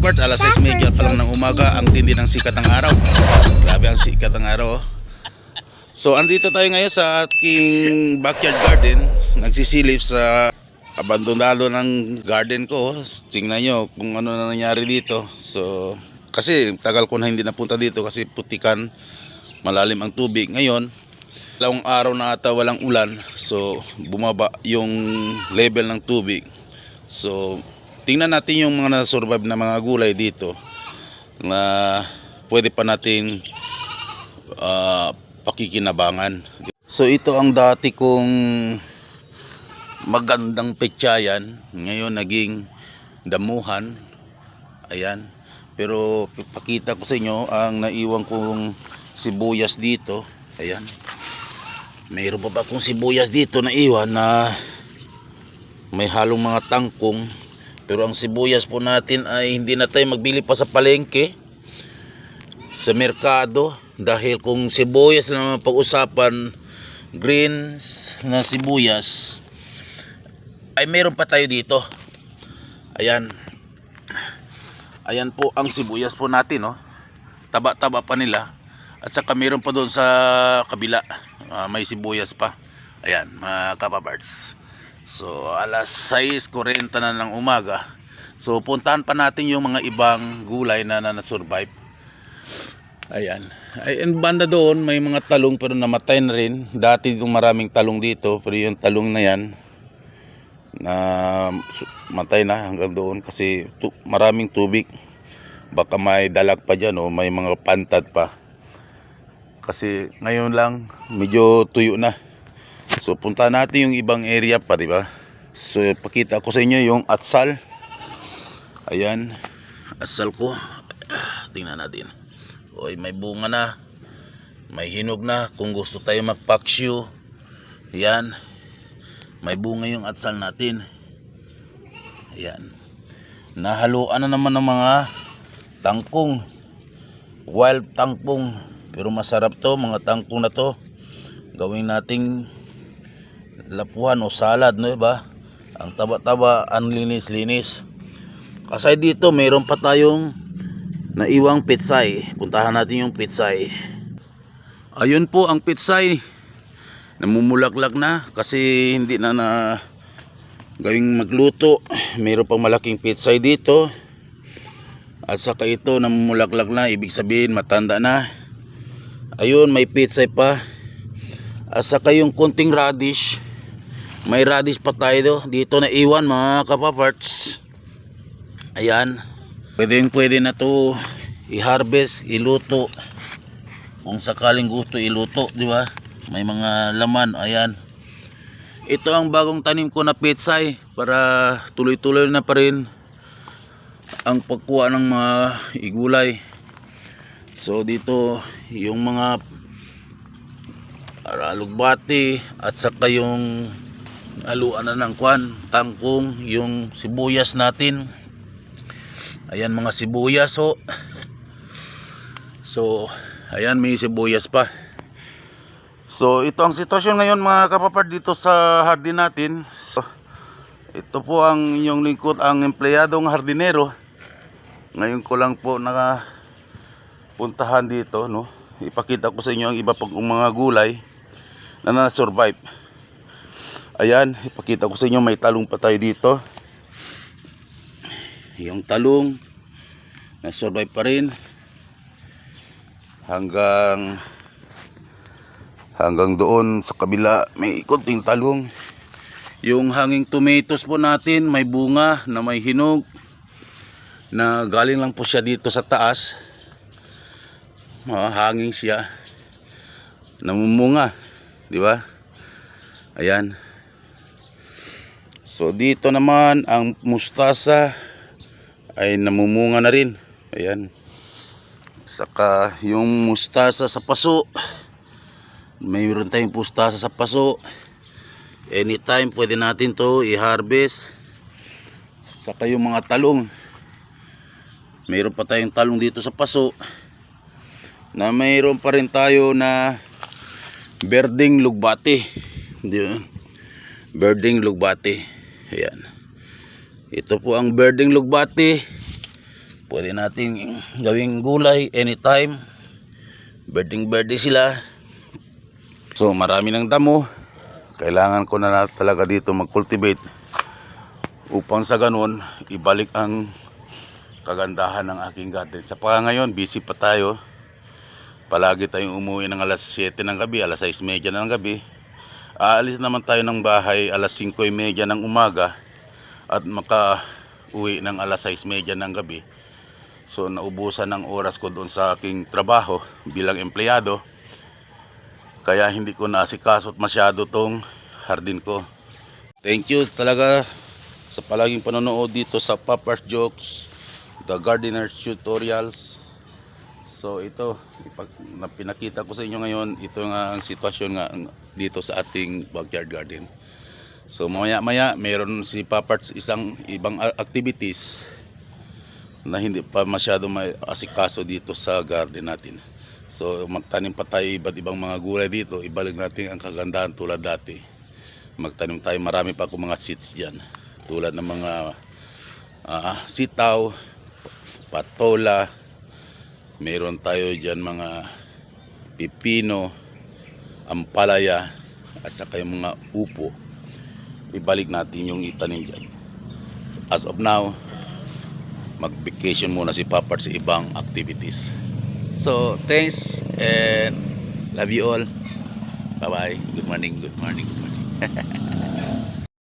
kapapart, alas 6:30 pa lang ng umaga. Ang tindi ng sikat ng araw. Grabe ang sikat ng araw. So andito tayo ngayon sa aking backyard garden. Nagsisilip sa abandonado ng garden ko. Tingnan nyo kung ano na nangyari dito. So kasi tagal ko na hindi napunta dito kasi putikan, malalim ang tubig. Ngayon dalawang araw na ata walang ulan, so bumaba yung level ng tubig. So tingnan natin yung mga na-survive na mga gulay dito na pwede pa natin pakikinabangan. So ito ang dati kong magandang petsayan, ngayon naging damuhan. Ayan, pero pakita ko sa inyo ang naiwan kong sibuyas dito. Ayan, mayroon pa ba akong sibuyas dito na iwan na may halong mga tangkong. Pero ang sibuyas po natin ay hindi na tayo magbili pa sa palengke, sa merkado, dahil kung sibuyas na naman pag-usapan, greens na sibuyas, ay meron pa tayo dito. Ayan, ayan po ang sibuyas po natin, no? Taba-taba pa nila. At saka meron pa doon sa kabila, may sibuyas pa. Ayan mga kapabards. So alas 6:40 na ng umaga. So puntahan pa natin yung mga ibang gulay na na-survive. Ayan, ay banda doon may mga talong pero namatay na rin. Dati yung maraming talong dito, pero yung talong na yan na matay na hanggang doon kasi maraming tubig. Baka may dalag pa dyan, o may mga pantad pa. Kasi ngayon lang medyo tuyo na. So punta natin yung ibang area pa, di ba? So pakita ko sa inyo yung atsal. Ayan, atsal ko. Tingnan natin. Oy, may bunga na. May hinog na. Kung gusto tayo magpaksyo, ayan, may bunga yung atsal natin. Ayan. Nahaluan na naman ng mga tangkong. Wild tangkong. Pero masarap to, mga tangkong na to. Gawin nating lapuan o salad, no ba? Ang taba-taba, ang linis-linis. Kasi dito mayroon pa tayong naiwang pitsay. Puntahan natin yung pitsay. Ayun po ang pitsay. Namumulaklak na kasi hindi na gawing magluto. Mayroon pang malaking pitsay dito. At saka ito namumulaklak na, ibig sabihin matanda na. Ayun, may pitsay pa. At saka yung kunting radish, may radish pa tayo dito na iwan mga kapaparts. Ayan, pwede na to i-harvest, iluto kung sakaling gusto iluto, di ba? May mga laman. Ayan, ito ang bagong tanim ko na pitsay para tuloy-tuloy na pa rin ang pagkuha ng mga igulay. So dito yung mga alugbati at saka yung haluan na ng tangkong, yung sibuyas natin. Ayan mga sibuyas, so ayan, may sibuyas pa. So ito ang sitwasyon ngayon mga kapapard dito sa hardin natin. So, ito po ang inyong lingkod, ang empleyadong hardinero. Ngayon ko lang po puntahan dito, no? Ipakita ko sa inyo ang iba pang mga gulay na na-survive. Ayan, ipakita ko sa inyo, may talong pa tayo dito. Yung talong na-survive pa rin hanggang doon sa kabila, may konting talong. Yung hanging tomatoes po natin, may bunga na may hinog na galing lang po siya dito sa taas. Hanging siya, namumunga, di ba? Ayan. So dito naman ang mustasa ay namumunga na rin. Ayan. Saka yung mustasa sa paso, mayroon tayong mustasa sa paso. Anytime pwede natin to i-harvest. Saka yung mga talong, mayroon pa tayong talong dito sa paso, na mayroon pa rin tayo na berdeng lugbati. Berdeng lugbati. Ayan. Ito po ang berdeng lugbati Pwede natin gawing gulay anytime. Birding sila. So marami ng damo. Kailangan ko na talaga dito mag-cultivate upang sa ganun ibalik ang kagandahan ng aking garden. Sa ngayon busy pa tayo. Palagi tayong umuwi ng alas 7 ng gabi, alas 6:30 ng gabi. Aalis naman tayo ng bahay alas 5:30 ng umaga at makauwi ng alas 6:30 ng gabi. So naubusan ng oras ko doon sa aking trabaho bilang empleyado. Kaya hindi ko naasikaso masyado tong hardin ko. Thank you talaga sa palaging panonood dito sa Papa's Jokes, The Gardener's Tutorials. So ito, pinakita ko sa inyo ngayon, ito nga ang sitwasyon nga dito sa ating backyard garden. So maya mayroon si Papa's ibang activities na hindi pa masyado may asikaso dito sa garden natin. So magtanim pa tayo iba't ibang mga gulay dito, ibalik natin ang kagandahan tulad dati. Magtanim tayo, marami pa akong mga seeds dyan, tulad ng mga sitaw, patola, meron tayo dyan mga pipino, ampalaya, at saka yung mga upo. Ibalik natin yung itanim dyan. As of now, mag-vacation muna si Papa sa ibang activities. So thanks and love you all. Bye bye. Good morning.